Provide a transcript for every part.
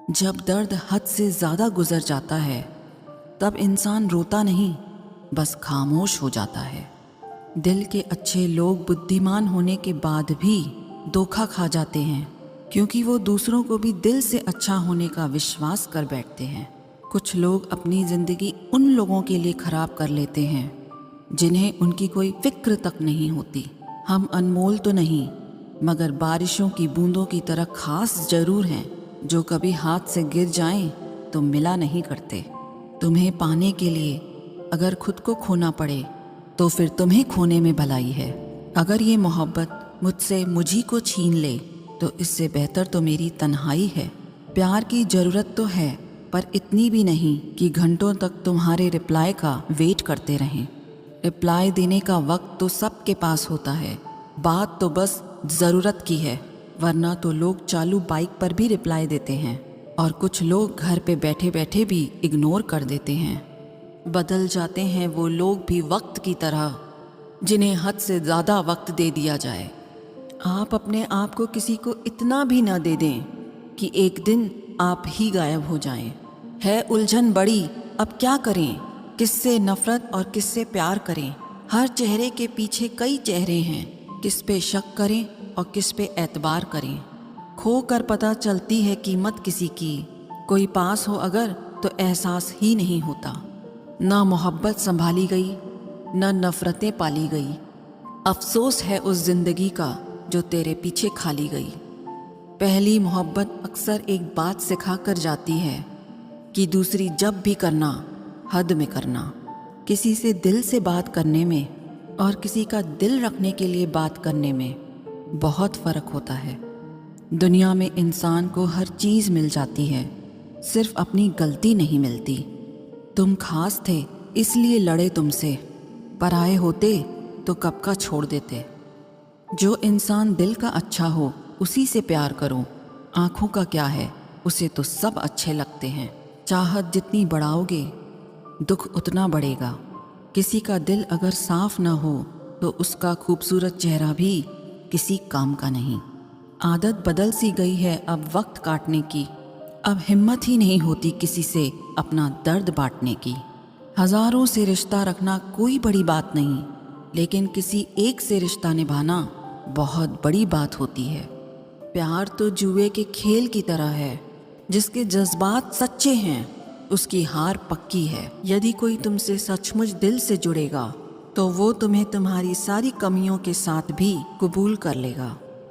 जब दर्द हद से ज़्यादा गुजर जाता है तब इंसान रोता नहीं, बस खामोश हो जाता है। दिल के अच्छे लोग बुद्धिमान होने के बाद भी धोखा खा जाते हैं, क्योंकि वो दूसरों को भी दिल से अच्छा होने का विश्वास कर बैठते हैं। कुछ लोग अपनी ज़िंदगी उन लोगों के लिए ख़राब कर लेते हैं जिन्हें उनकी कोई फिक्र तक नहीं होती। हम अनमोल तो नहीं, मगर बारिशों की बूंदों की तरह खास जरूर हैं, जो कभी हाथ से गिर जाएं तो मिला नहीं करते। तुम्हें पाने के लिए अगर खुद को खोना पड़े तो फिर तुम्हें खोने में भलाई है। अगर ये मोहब्बत मुझसे मुझी को छीन ले तो इससे बेहतर तो मेरी तन्हाई है। प्यार की ज़रूरत तो है, पर इतनी भी नहीं कि घंटों तक तुम्हारे रिप्लाई का वेट करते रहें। रिप्लाई देने का वक्त तो सबके पास होता है, बात तो बस ज़रूरत की है। वरना तो लोग चालू बाइक पर भी रिप्लाई देते हैं, और कुछ लोग घर पे बैठे बैठे भी इग्नोर कर देते हैं। बदल जाते हैं वो लोग भी वक्त की तरह, जिन्हें हद से ज़्यादा वक्त दे दिया जाए। आप अपने आप को किसी को इतना भी न दे दें कि एक दिन आप ही गायब हो जाएं। है उलझन बड़ी, अब क्या करें, किससे नफरत और किससे प्यार करें। हर चेहरे के पीछे कई चेहरे हैं, किस पे शक करें और किस पे एतबार करें। खो कर पता चलती है कीमत किसी की, कोई पास हो अगर तो एहसास ही नहीं होता। ना मोहब्बत संभाली गई, न नफरतें पाली गई। अफसोस है उस जिंदगी का जो तेरे पीछे खाली गई। पहली मोहब्बत अक्सर एक बात सिखा कर जाती है कि दूसरी जब भी करना हद में करना। किसी से दिल से बात करने में और किसी का दिल रखने के लिए बात करने में बहुत फ़र्क होता है। दुनिया में इंसान को हर चीज़ मिल जाती है, सिर्फ अपनी गलती नहीं मिलती। तुम खास थे इसलिए लड़े तुमसे, पराए होते तो कब का छोड़ देते। जो इंसान दिल का अच्छा हो उसी से प्यार करो। आँखों का क्या है, उसे तो सब अच्छे लगते हैं। चाहत जितनी बढ़ाओगे दुख उतना बढ़ेगा। किसी का दिल अगर साफ ना हो तो उसका खूबसूरत चेहरा भी किसी काम का नहीं। आदत बदल सी गई है अब वक्त काटने की, अब हिम्मत ही नहीं होती किसी से अपना दर्द बांटने की। हजारों से रिश्ता रखना कोई बड़ी बात नहीं, लेकिन किसी एक से रिश्ता निभाना बहुत बड़ी बात होती है। प्यार तो जुए के खेल की तरह है, जिसके जज्बात सच्चे हैं उसकी हार पक्की है। यदि कोई तुमसे सचमुच दिल से जुड़ेगा तो वो तुम्हें तुम्हारी सारी कमियों के साथ भी कबूल कर लेगा।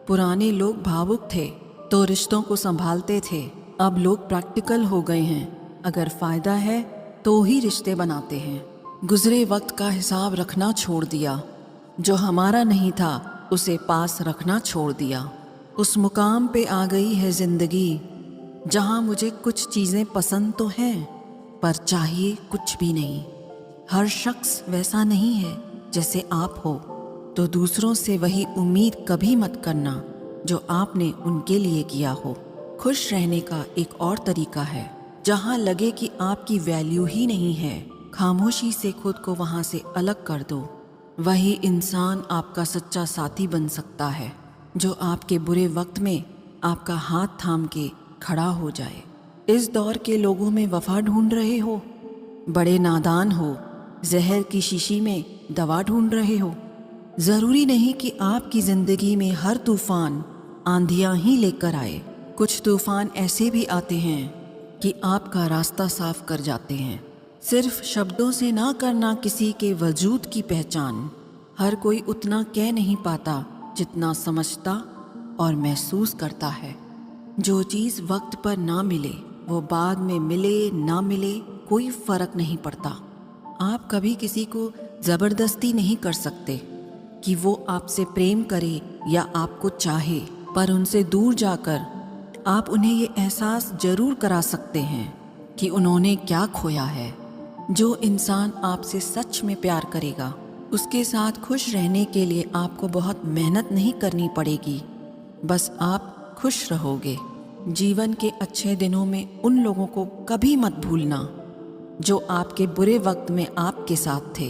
पुराने लोग भावुक थे तो रिश्तों को संभालते थे, अब लोग प्रैक्टिकल हो गए हैं। अगर फ़ायदा है तो ही रिश्ते बनाते हैं। गुजरे वक्त का हिसाब रखना छोड़ दिया, जो हमारा नहीं था उसे पास रखना छोड़ दिया। उस मुकाम पे आ गई है ज़िंदगी जहाँ मुझे कुछ चीज़ें पसंद तो हैं, पर चाहिए कुछ भी नहीं। हर शख्स वैसा नहीं है जैसे आप हो, तो दूसरों से वही उम्मीद कभी मत करना जो आपने उनके लिए किया हो। खुश रहने का एक और तरीका है, जहाँ लगे कि आपकी वैल्यू ही नहीं है, खामोशी से खुद को वहाँ से अलग कर दो। वही इंसान आपका सच्चा साथी बन सकता है, जो आपके बुरे वक्त में आपका हाथ थाम के खड़ा हो जाए। इस दौर के लोगों में वफा ढूंढ रहे हो, बड़े नादान हो, जहर की शीशी में दवा ढूंढ रहे हो। ज़रूरी नहीं कि आपकी ज़िंदगी में हर तूफ़ान आंधियाँ ही लेकर आए। कुछ तूफ़ान ऐसे भी आते हैं कि आपका रास्ता साफ कर जाते हैं। सिर्फ शब्दों से ना करना किसी के वजूद की पहचान। हर कोई उतना कह नहीं पाता जितना समझता और महसूस करता है। जो चीज़ वक्त पर ना मिले वो बाद में मिले ना मिले कोई फ़र्क नहीं पड़ता। आप कभी किसी को ज़बरदस्ती नहीं कर सकते कि वो आपसे प्रेम करे या आपको चाहे, पर उनसे दूर जाकर आप उन्हें ये एहसास ज़रूर करा सकते हैं कि उन्होंने क्या खोया है। जो इंसान आपसे सच में प्यार करेगा उसके साथ खुश रहने के लिए आपको बहुत मेहनत नहीं करनी पड़ेगी, बस आप खुश रहोगे। जीवन के अच्छे दिनों में उन लोगों को कभी मत भूलना जो आपके बुरे वक्त में आपके साथ थे।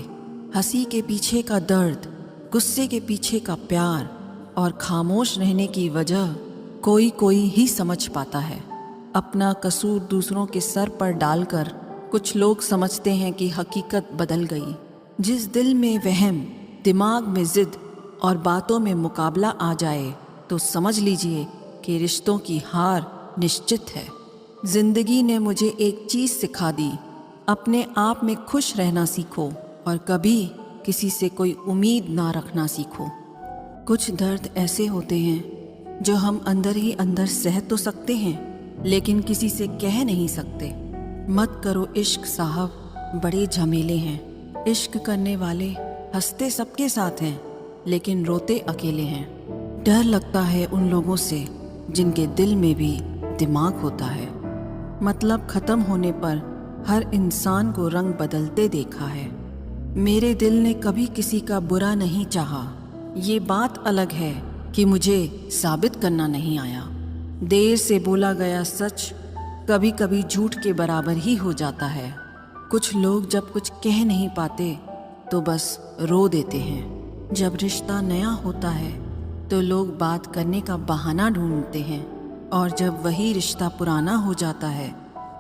हंसी के पीछे का दर्द, गुस्से के पीछे का प्यार और खामोश रहने की वजह कोई कोई ही समझ पाता है। अपना कसूर दूसरों के सर पर डालकर कुछ लोग समझते हैं कि हकीकत बदल गई। जिस दिल में वहम, दिमाग में जिद और बातों में मुकाबला आ जाए तो समझ लीजिए कि रिश्तों की हार निश्चित है। जिंदगी ने मुझे एक चीज़ सिखा दी, अपने आप में खुश रहना सीखो और कभी किसी से कोई उम्मीद ना रखना सीखो। कुछ दर्द ऐसे होते हैं जो हम अंदर ही अंदर सह तो सकते हैं, लेकिन किसी से कह नहीं सकते। मत करो इश्क साहब, बड़े झमेले हैं। इश्क करने वाले हंसते सबके साथ हैं, लेकिन रोते अकेले हैं। डर लगता है उन लोगों से जिनके दिल में भी दिमाग होता है। मतलब ख़त्म होने पर हर इंसान को रंग बदलते देखा है। मेरे दिल ने कभी किसी का बुरा नहीं चाहा। ये बात अलग है कि मुझे साबित करना नहीं आया। देर से बोला गया सच कभी कभी झूठ के बराबर ही हो जाता है। कुछ लोग जब कुछ कह नहीं पाते तो बस रो देते हैं। जब रिश्ता नया होता है तो लोग बात करने का बहाना ढूंढते हैं, और जब वही रिश्ता पुराना हो जाता है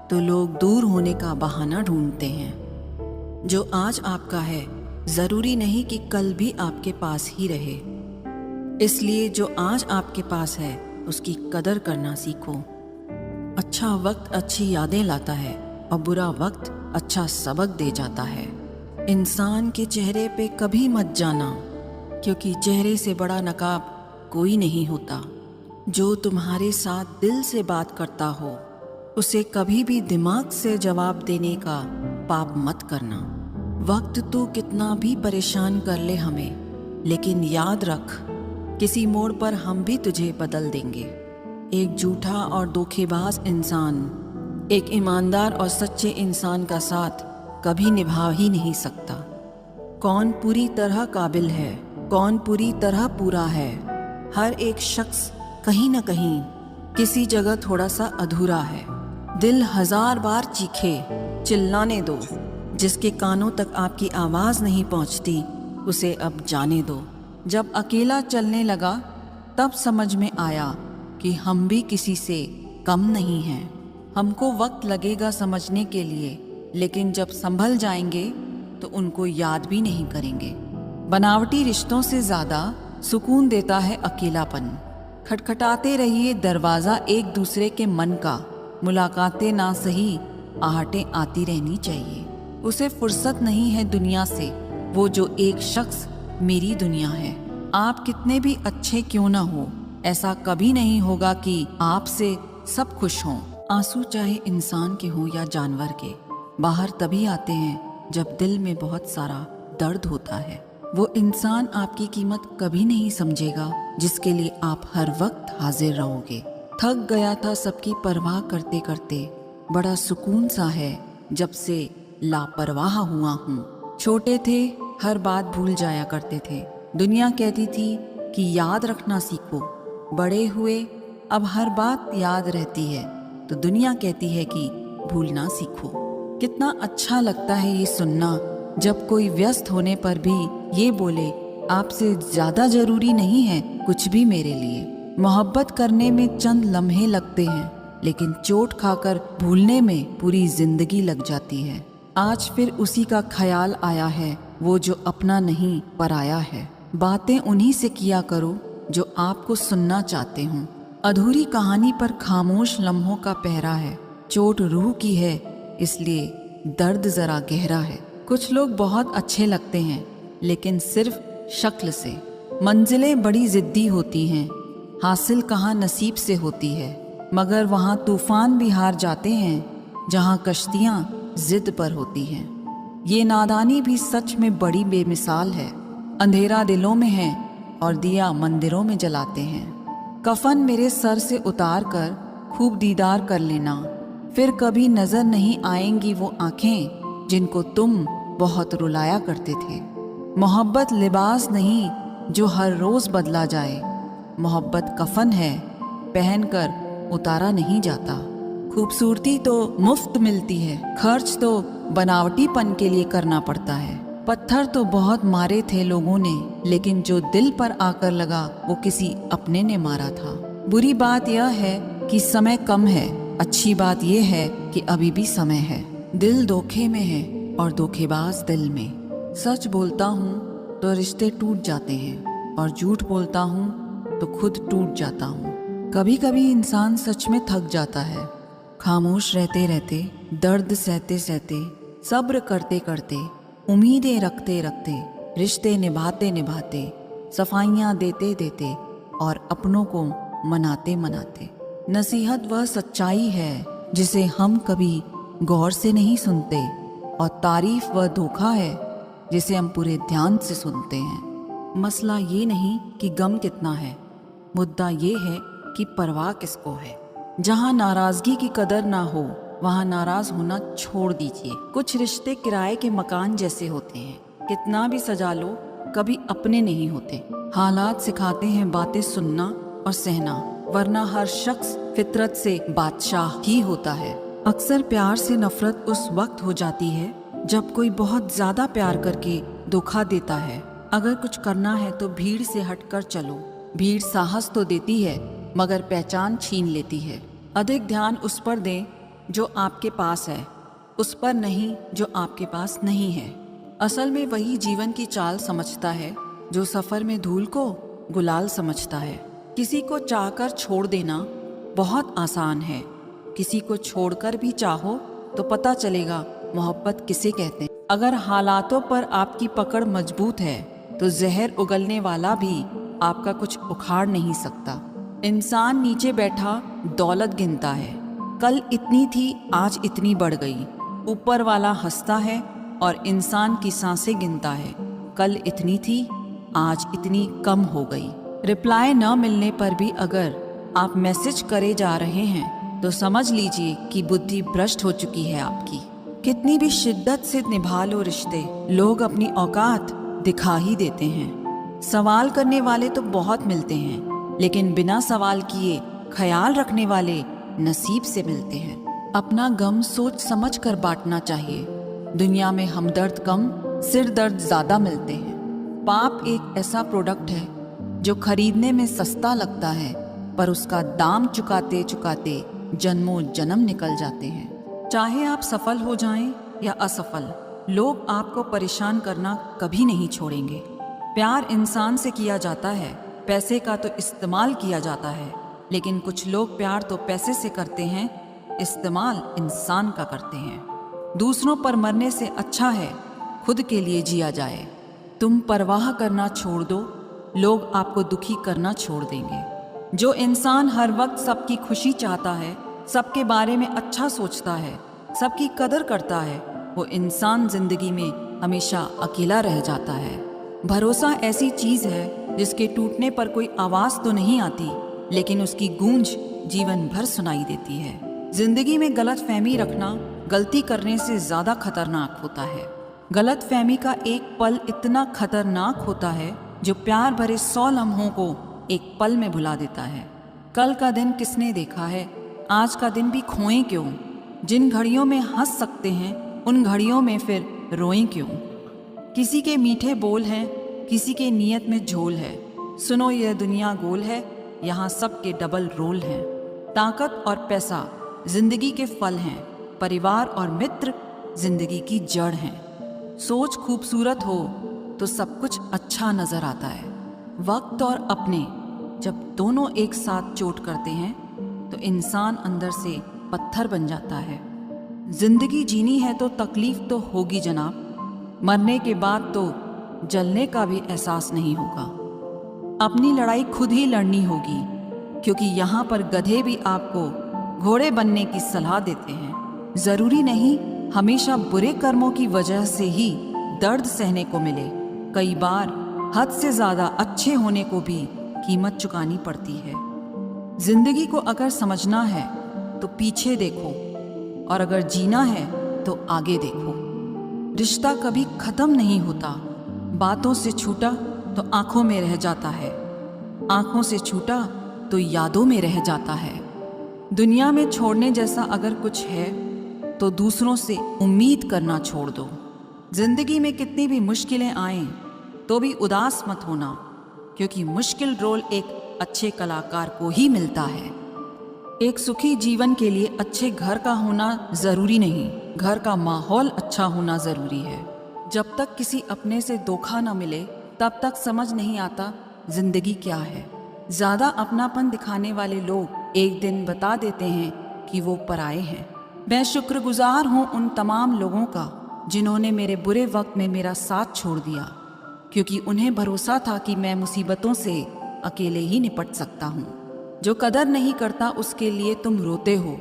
तो लोग दूर होने का बहाना ढूंढते हैं। जो आज आपका है ज़रूरी नहीं कि कल भी आपके पास ही रहे। इसलिए जो आज आपके पास है उसकी कदर करना सीखो। अच्छा वक्त अच्छी यादें लाता है और बुरा वक्त अच्छा सबक दे जाता है। इंसान के चेहरे पे कभी मत जाना, क्योंकि चेहरे से बड़ा नकाब कोई नहीं होता। जो तुम्हारे साथ दिल से बात करता हो उसे कभी भी दिमाग से जवाब देने का पाप मत करना। वक्त तो कितना भी परेशान कर ले हमें, लेकिन याद रख किसी मोड़ पर हम भी तुझे बदल देंगे। एक झूठा और धोखेबाज इंसान एक ईमानदार और सच्चे इंसान का साथ कभी निभा ही नहीं सकता। कौन पूरी तरह काबिल है, कौन पूरी तरह पूरा है। हर एक शख्स कहीं न कहीं किसी जगह थोड़ा सा अधूरा है। दिल 1000 बार चीखे, चिल्लाने दो। जिसके कानों तक आपकी आवाज़ नहीं पहुंचती उसे अब जाने दो। जब अकेला चलने लगा तब समझ में आया कि हम भी किसी से कम नहीं हैं। हमको वक्त लगेगा समझने के लिए, लेकिन जब संभल जाएंगे तो उनको याद भी नहीं करेंगे। बनावटी रिश्तों से ज़्यादा सुकून देता है अकेलापन। खटखटाते रहिए दरवाज़ा एक दूसरे के मन का। मुलाकातें ना सही, आहटें आती रहनी चाहिए। उसे फुर्सत नहीं है दुनिया से, वो जो एक शख्स मेरी दुनिया है। आप कितने भी अच्छे क्यों ना हो, ऐसा कभी नहीं होगा कि आपसे सब खुश हों। आंसू चाहे इंसान के हों या जानवर के, बाहर तभी आते हैं जब दिल में बहुत सारा दर्द होता है। वो इंसान आपकी कीमत कभी नहीं समझेगा जिसके लिए आप हर वक्त हाजिर रहोगे। थक गया था सबकी परवाह करते करते, बड़ा सुकून सा है जब से लापरवाह हुआ हूँ। छोटे थे हर बात भूल जाया करते थे, दुनिया कहती थी कि याद रखना सीखो। बड़े हुए अब हर बात याद रहती है तो दुनिया कहती है कि भूलना सीखो। कितना अच्छा लगता है ये सुनना जब कोई व्यस्त होने पर भी ये बोले, आपसे ज़्यादा ज़रूरी नहीं है कुछ भी मेरे लिए। मोहब्बत करने में चंद लम्हे लगते हैं, लेकिन चोट खाकर भूलने में पूरी जिंदगी लग जाती है। आज फिर उसी का ख्याल आया है, वो जो अपना नहीं पराया है। बातें उन्हीं से किया करो जो आपको सुनना चाहते हों। अधूरी कहानी पर खामोश लम्हों का पहरा है। चोट रूह की है, इसलिए दर्द ज़रा गहरा है। कुछ लोग बहुत अच्छे लगते हैं, लेकिन सिर्फ शक्ल से। मंजिलें बड़ी ज़िद्दी होती हैं, हासिल कहाँ नसीब से होती है। मगर वहाँ तूफ़ान भी हार जाते हैं जहाँ कश्तियाँ ज़िद पर होती हैं। ये नादानी भी सच में बड़ी बेमिसाल है। अंधेरा दिलों में है और दिया मंदिरों में जलाते हैं। कफन मेरे सर से उतार कर खूब दीदार कर लेना, फिर कभी नज़र नहीं आएंगी वो आँखें जिनको तुम बहुत रुलाया करते थे। मोहब्बत लिबास नहीं जो हर रोज़ बदला जाए, मोहब्बत कफन है पहनकर उतारा नहीं जाता। खूबसूरती तो मुफ्त मिलती है, खर्च तो बनावटीपन के लिए करना पड़ता है। पत्थर तो बहुत मारे थे लोगों ने, लेकिन जो दिल पर आकर लगा वो किसी अपने ने मारा था। बुरी बात यह है कि समय कम है अच्छी बात यह है कि अभी भी समय है। दिल धोखे में है और धोखेबाज दिल में। सच बोलता हूँ तो रिश्ते टूट जाते हैं और झूठ बोलता हूँ तो खुद टूट जाता हूँ। कभी कभी इंसान सच में थक जाता है। खामोश रहते रहते, दर्द सहते सहते, सब्र करते करते, उम्मीदें रखते रखते, रिश्ते निभाते निभाते, सफाइयाँ देते देते और अपनों को मनाते मनाते। नसीहत वह सच्चाई है जिसे हम कभी गौर से नहीं सुनते, और तारीफ वह धोखा है जिसे हम पूरे ध्यान से सुनते हैं। मसला ये नहीं कि गम कितना है, मुद्दा ये है कि परवाह किसको है। जहाँ नाराजगी की कदर ना हो वहाँ नाराज होना छोड़ दीजिए। कुछ रिश्ते किराए के मकान जैसे होते हैं, कितना भी सजा लो कभी अपने नहीं होते। हालात सिखाते हैं बातें सुनना और सहना, वरना हर शख्स फितरत से बादशाह ही होता है। अक्सर प्यार से नफरत उस वक्त हो जाती है जब कोई बहुत ज्यादा प्यार करके धोखा देता है। अगर कुछ करना है तो भीड़ से हटकर चलो। भीड़ साहस तो देती है मगर पहचान छीन लेती है। अधिक ध्यान उस पर दें जो आपके पास है, उस पर नहीं जो आपके पास नहीं है। असल में वही जीवन की चाल समझता है जो सफर में धूल को गुलाल समझता है। किसी को चाहकर छोड़ देना बहुत आसान है, किसी को छोड़कर भी चाहो तो पता चलेगा मोहब्बत किसे कहते हैं। अगर हालातों पर आपकी पकड़ मजबूत है तो जहर उगलने वाला भी आपका कुछ उखाड़ नहीं सकता। इंसान नीचे बैठा दौलत गिनता है, कल इतनी थी आज इतनी बढ़ गई। ऊपर वाला हंसता है और इंसान की सांसें गिनता है, कल इतनी थी आज इतनी कम हो गई। रिप्लाई न मिलने पर भी अगर आप मैसेज करे जा रहे हैं तो समझ लीजिए कि बुद्धि भ्रष्ट हो चुकी है आपकी। कितनी भी शिद्दत से निभा लो रिश्ते, लोग अपनी औकात दिखा ही देते हैं। सवाल करने वाले तो बहुत मिलते हैं, लेकिन बिना सवाल किए ख्याल रखने वाले नसीब से मिलते हैं। अपना गम सोच समझ कर बांटना चाहिए। दुनिया में हमदर्द कम, सिर दर्द ज्यादा मिलते हैं। पाप एक ऐसा प्रोडक्ट है जो खरीदने में सस्ता लगता है, पर उसका दाम चुकाते चुकाते जन्मों जन्म निकल जाते हैं। चाहे आप सफल हो जाएं या असफल, लोग आपको परेशान करना कभी नहीं छोड़ेंगे। प्यार इंसान से किया जाता है, पैसे का तो इस्तेमाल किया जाता है, लेकिन कुछ लोग प्यार तो पैसे से करते हैं, इस्तेमाल इंसान का करते हैं। दूसरों पर मरने से अच्छा है खुद के लिए जिया जाए। तुम परवाह करना छोड़ दो, लोग आपको दुखी करना छोड़ देंगे। जो इंसान हर वक्त सबकी खुशी चाहता है, सबके बारे में अच्छा सोचता है, सबकी कदर करता है, वो इंसान जिंदगी में हमेशा अकेला रह जाता है। भरोसा ऐसी चीज है जिसके टूटने पर कोई आवाज तो नहीं आती, लेकिन उसकी गूंज जीवन भर सुनाई देती है। जिंदगी में गलत फहमी रखना गलती करने से ज्यादा खतरनाक होता है। गलत फहमी का एक पल इतना खतरनाक होता है जो प्यार भरे 100 लम्हों को एक पल में भुला देता है। कल का दिन किसने देखा है, आज का दिन भी खोएं क्यों। जिन घड़ियों में हंस सकते हैं उन घड़ियों में फिर रोएं क्यों। किसी के मीठे बोल हैं, किसी के नियत में झोल है। सुनो यह दुनिया गोल है, यहाँ सबके डबल रोल हैं। ताकत और पैसा जिंदगी के फल हैं, परिवार और मित्र जिंदगी की जड़ हैं। सोच खूबसूरत हो तो सब कुछ अच्छा नजर आता है। वक्त और अपने जब दोनों एक साथ चोट करते हैं तो इंसान अंदर से पत्थर बन जाता है। जिंदगी जीनी है तो तकलीफ तो होगी जनाब, मरने के बाद तो जलने का भी एहसास नहीं होगा। अपनी लड़ाई खुद ही लड़नी होगी, क्योंकि यहाँ पर गधे भी आपको घोड़े बनने की सलाह देते हैं। जरूरी नहीं हमेशा बुरे कर्मों की वजह से ही दर्द सहने को मिले। कई बार हद से ज्यादा अच्छे होने को भी कीमत चुकानी पड़ती है। जिंदगी को अगर समझना है तो पीछे देखो, और अगर जीना है तो आगे देखो। रिश्ता कभी खत्म नहीं होता। बातों से छूटा तो आंखों में रह जाता है, आंखों से छूटा तो यादों में रह जाता है। दुनिया में छोड़ने जैसा अगर कुछ है तो दूसरों से उम्मीद करना छोड़ दो। जिंदगी में कितनी भी मुश्किलें आएं तो भी उदास मत होना, क्योंकि मुश्किल रोल एक अच्छे कलाकार को ही मिलता है। एक सुखी जीवन के लिए अच्छे घर का होना जरूरी नहीं, घर का माहौल अच्छा होना जरूरी है। जब तक किसी अपने से धोखा न मिले तब तक समझ नहीं आता जिंदगी क्या है। ज्यादा अपनापन दिखाने वाले लोग एक दिन बता देते हैं कि वो पराये हैं। मैं शुक्रगुजार हूँ उन तमाम लोगों का जिन्होंने मेरे बुरे वक्त में मेरा साथ छोड़ दिया, क्योंकि उन्हें भरोसा था कि मैं मुसीबतों से अकेले ही निपट सकता हूँ। जो कदर नहीं करता उसके लिए तुम रोते हो,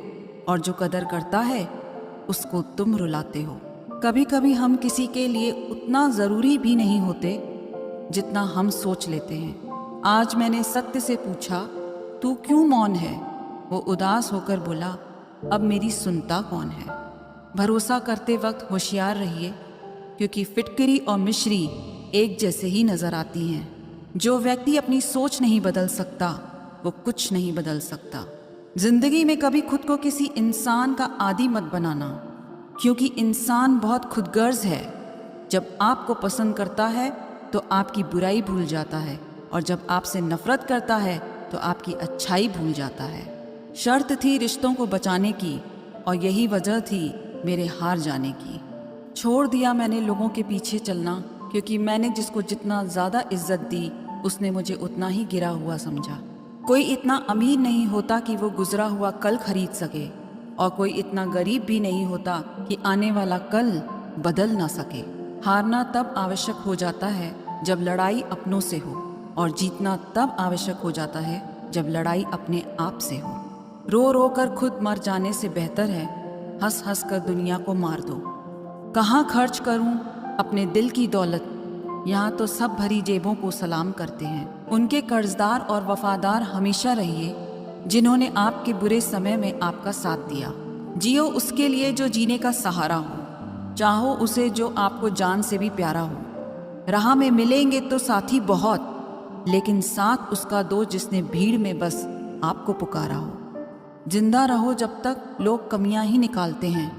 और जो कदर करता है उसको तुम रुलाते हो। कभी कभी हम किसी के लिए उतना ज़रूरी भी नहीं होते जितना हम सोच लेते हैं। आज मैंने सत्य से पूछा, तू क्यों मौन है? वो उदास होकर बोला, अब मेरी सुनता कौन है? भरोसा करते वक्त होशियार रहिए, क्योंकि फिटकरी और मिश्री एक जैसे ही नज़र आती हैं। जो व्यक्ति अपनी सोच नहीं बदल सकता वो कुछ नहीं बदल सकता। जिंदगी में कभी खुद को किसी इंसान का आदी मत बनाना, क्योंकि इंसान बहुत खुदगर्ज है। जब आपको पसंद करता है तो आपकी बुराई भूल जाता है, और जब आपसे नफरत करता है तो आपकी अच्छाई भूल जाता है। शर्त थी रिश्तों को बचाने की, और यही वजह थी मेरे हार जाने की। छोड़ दिया मैंने लोगों के पीछे चलना, क्योंकि मैंने जिसको जितना ज़्यादा इज्जत दी उसने मुझे उतना ही गिरा हुआ समझा। कोई इतना अमीर नहीं होता कि वो गुजरा हुआ कल खरीद सके, और कोई इतना गरीब भी नहीं होता कि आने वाला कल बदल ना सके। हारना तब आवश्यक हो जाता है जब लड़ाई अपनों से हो, और जीतना तब आवश्यक हो जाता है जब लड़ाई अपने आप से हो। रो रो कर खुद मर जाने से बेहतर है हंस हंस कर दुनिया को मार दो। कहाँ खर्च करूं अपने दिल की दौलत? यहाँ तो सब भरी जेबों को सलाम करते हैं। उनके कर्जदार और वफादार हमेशा रहिए जिन्होंने आपके बुरे समय में आपका साथ दिया। जियो उसके लिए जो जीने का सहारा हो, चाहो उसे जो आपको जान से भी प्यारा हो। राह में मिलेंगे तो साथी बहुत, लेकिन साथ उसका दो जिसने भीड़ में बस आपको पुकारा हो। जिंदा रहो जब तक लोग कमियां ही निकालते हैं,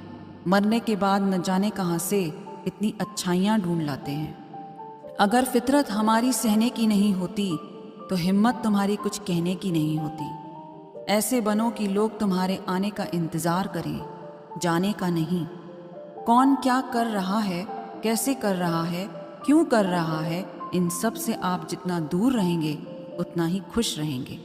मरने के बाद न जाने कहाँ से इतनी अच्छाइयाँ ढूंढ लाते हैं। अगर फितरत हमारी सहने की नहीं होती तो हिम्मत तुम्हारी कुछ कहने की नहीं होती। ऐसे बनो कि लोग तुम्हारे आने का इंतज़ार करें, जाने का नहीं। कौन क्या कर रहा है, कैसे कर रहा है, क्यों कर रहा है, इन सब से आप जितना दूर रहेंगे उतना ही खुश रहेंगे।